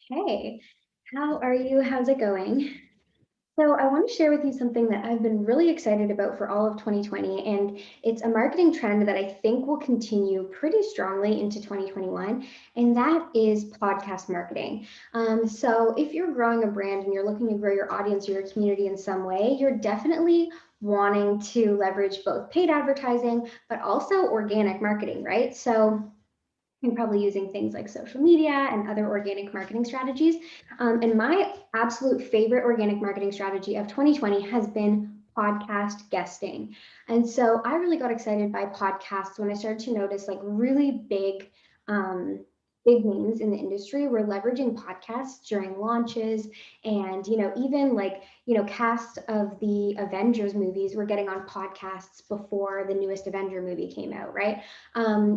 Hey, how are you? How's it going? So, I want to share with you something that I've been really excited about for all of 2020, and it's a marketing trend that I think will continue pretty strongly into 2021, and that is podcast marketing. So, if you're growing a brand and you're looking to grow your audience or your community in some way, you're definitely wanting to leverage both paid advertising, but also organic marketing, right? So, you're probably using things like social media and other organic marketing strategies. And my absolute favorite organic marketing strategy of 2020 has been podcast guesting. And so I really got excited by podcasts when I started to notice like really um, big names in the industry were leveraging podcasts during launches and even like cast of the Avengers movies were getting on podcasts before the newest Avenger movie came out, right?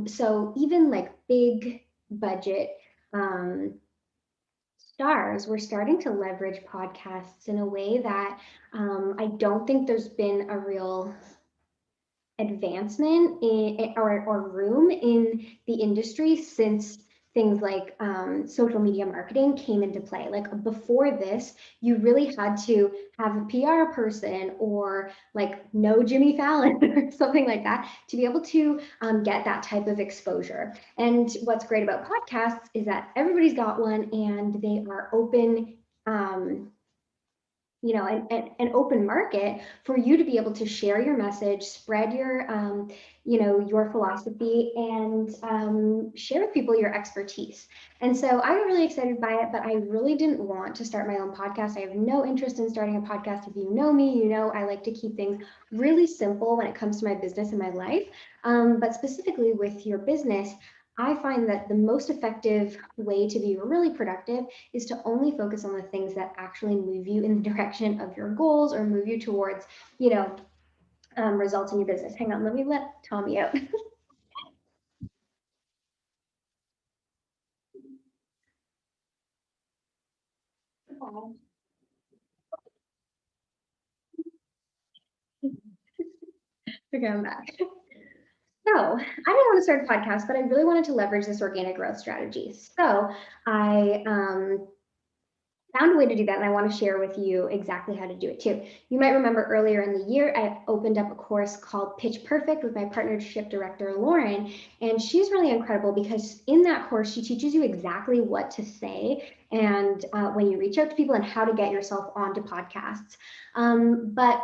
So even like big budget um, stars were starting to leverage podcasts in a way that I don't think there's been a real advancement or room in the industry since things like social media marketing came into play. Like before this, you really had to have a PR person or like know Jimmy Fallon or something like that to be able to get that type of exposure. And what's great about podcasts is that everybody's got one and they are open. An open market for you to be able to share your message, spread your philosophy, and share with people your expertise. And so I got really excited by it, but I really didn't want to start my own podcast. I have no interest in starting a podcast. If you know me, you know I like to keep things really simple when it comes to my business and my life. But specifically with your business, I find that the most effective way to be really productive is to only focus on the things that actually move you in the direction of your goals or move you towards, you know, results in your business. Hang on, let me let Tommy out. Okay, I'm back. So I didn't want to start a podcast, but I really wanted to leverage this organic growth strategy. So I found a way to do that, and I want to share with you exactly how to do it too. You might remember earlier in the year, I opened up a course called Pitch Perfect with my partnership director, Lauren, and she's really incredible because in that course, she teaches you exactly what to say and when you reach out to people and how to get yourself onto podcasts. But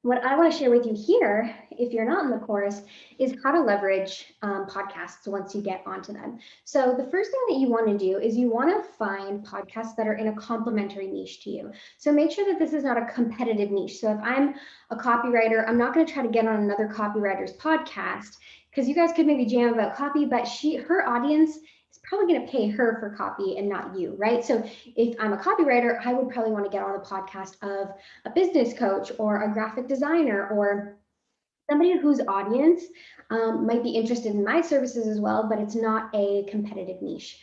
what I want to share with you here, if you're not in the course, is how to leverage podcasts once you get onto them. So, the first thing that you want to do is you want to find podcasts that are in a complementary niche to you. So, make sure that this is not a competitive niche. So, if I'm a copywriter, I'm not going to try to get on another copywriter's podcast because you guys could maybe jam about copy, but her audience is probably going to pay her for copy and not you, right? So, if I'm a copywriter, I would probably want to get on the podcast of a business coach or a graphic designer or somebody whose audience might be interested in my services as well, but it's not a competitive niche.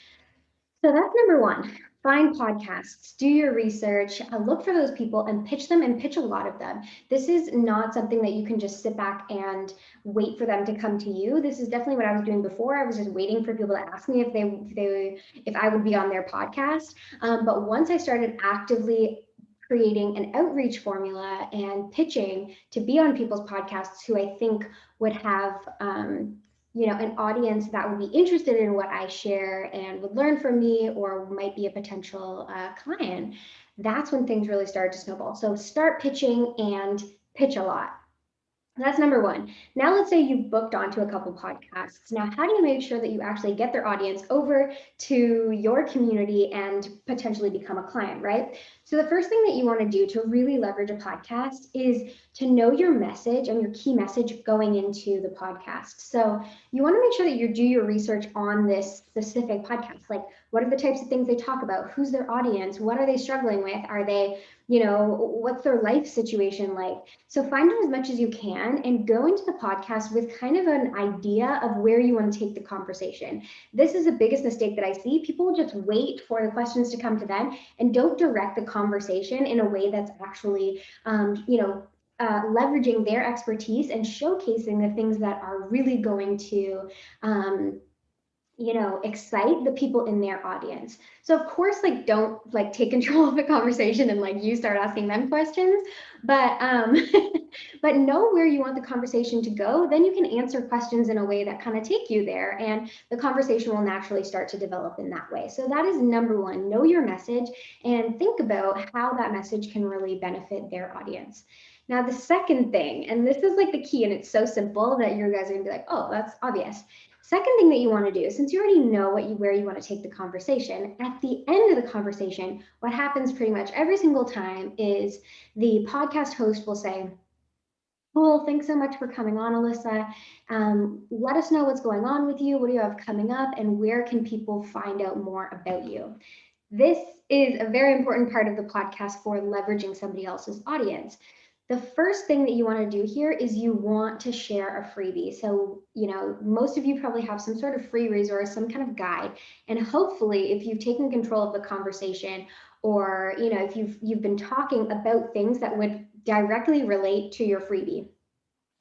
So that's number one. Find podcasts, do your research, look for those people and pitch them and pitch a lot of them. This is not something that you can just sit back and wait for them to come to you. This is definitely what I was doing before. I was just waiting for people to ask me if I would be on their podcast. But once I started actively creating an outreach formula and pitching to be on people's podcasts who I think would have an audience that would be interested in what I share and would learn from me or might be a potential client, that's when things really start to snowball. So start pitching and pitch a lot. That's number one. Now, let's say you've booked onto a couple podcasts. Now, how do you make sure that you actually get their audience over to your community and potentially become a client, right? So, the first thing that you want to do to really leverage a podcast is to know your message and your key message going into the podcast. So, you want to make sure that you do your research on this specific podcast. Like, what are the types of things they talk about? Who's their audience? What are they struggling with? Are they, what's their life situation like? So find out as much as you can and go into the podcast with kind of an idea of where you want to take the conversation. This is the biggest mistake that I see. People will just wait for the questions to come to them and don't direct the conversation in a way that's actually, leveraging their expertise and showcasing the things that are really going to excite the people in their audience. So of course, like, don't like take control of the conversation and like you start asking them questions, but but know where you want the conversation to go. Then you can answer questions in a way that kind of take you there, and the conversation will naturally start to develop in that way. So that is number one, know your message and think about how that message can really benefit their audience. Now, the second thing, and this is like the key, and it's so simple that you guys are gonna be like, oh, that's obvious. Second thing that you want to do, since you already know where you want to take the conversation, at the end of the conversation, what happens pretty much every single time is the podcast host will say, cool, thanks so much for coming on, Alyssa. Let us know what's going on with you, what do you have coming up, and where can people find out more about you? This is a very important part of the podcast for leveraging somebody else's audience. The first thing that you want to do here is you want to share a freebie. So, most of you probably have some sort of free resource, some kind of guide. And hopefully, if you've taken control of the conversation, or, if you've been talking about things that would directly relate to your freebie.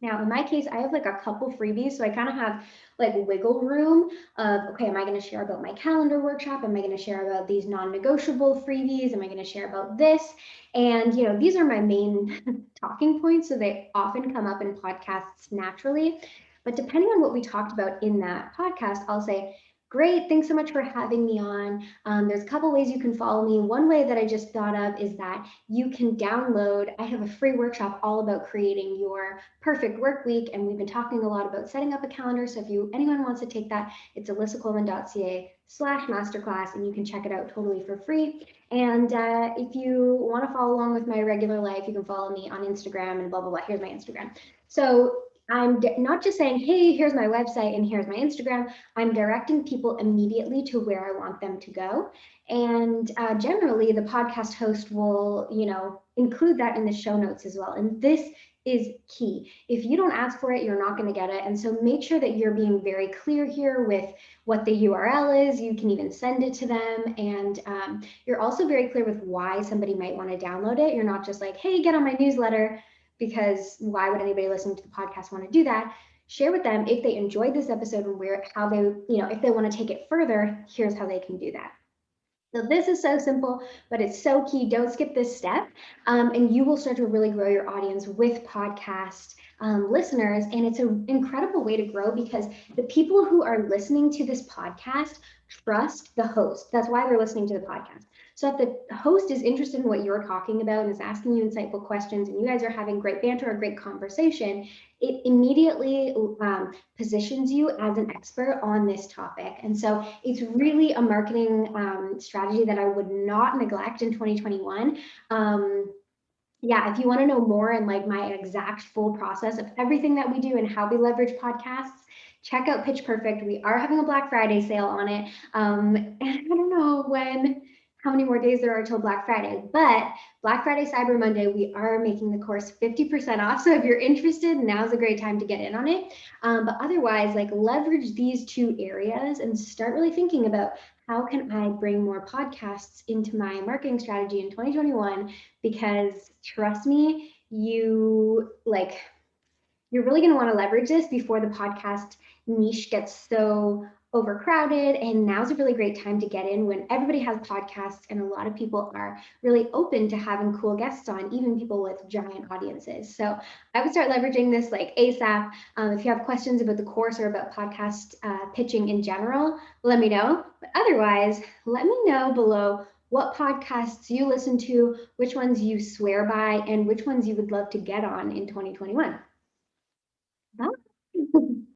Now, in my case, I have like a couple freebies, so I kind of have like wiggle room of, okay, am I going to share about my calendar workshop? Am I going to share about these non-negotiable freebies? Am I going to share about this? And, these are my main talking points, so they often come up in podcasts naturally. But depending on what we talked about in that podcast, I'll say, great, thanks so much for having me on. There's a couple ways you can follow me. One way that I just thought of is that you can download, I have a free workshop all about creating your perfect work week. And we've been talking a lot about setting up a calendar. So if anyone wants to take that, it's alyssacoleman.ca/masterclass, and you can check it out totally for free. And if you want to follow along with my regular life, you can follow me on Instagram and blah, blah, blah. Here's my Instagram. So I'm not just saying, hey, here's my website and here's my Instagram. I'm directing people immediately to where I want them to go. And generally, the podcast host will, include that in the show notes as well. And this is key. If you don't ask for it, you're not going to get it. And so make sure that you're being very clear here with what the URL is. You can even send it to them. And you're also very clear with why somebody might want to download it. You're not just like, hey, get on my newsletter, because why would anybody listening to the podcast want to do that? Share with them if they enjoyed this episode and how they, if they want to take it further, here's how they can do that. So this is so simple, but it's so key. Don't skip this step, and you will start to really grow your audience with podcast listeners. And it's an incredible way to grow because the people who are listening to this podcast trust the host. That's why they're listening to the podcast. So if the host is interested in what you're talking about and is asking you insightful questions, and you guys are having great banter or great conversation, it immediately positions you as an expert on this topic. And so it's really a marketing strategy that I would not neglect in 2021. Yeah, if you want to know more and like my exact full process of everything that we do and how we leverage podcasts, check out Pitch Perfect. We are having a Black Friday sale on it. And I don't know how many more days there are till Black Friday, but Black Friday, Cyber Monday, we are making the course 50% off. So if you're interested, now's a great time to get in on it. But otherwise, like, leverage these two areas and start really thinking about how can I bring more podcasts into my marketing strategy in 2021? Because trust me, you're really going to want to leverage this before the podcast niche gets so overcrowded. And now's a really great time to get in when everybody has podcasts and a lot of people are really open to having cool guests on, even people with giant audiences. So I would start leveraging this like ASAP. If you have questions about the course or about podcast pitching in general, let me know. But otherwise, let me know below what podcasts you listen to, which ones you swear by, and which ones you would love to get on in 2021. Bye.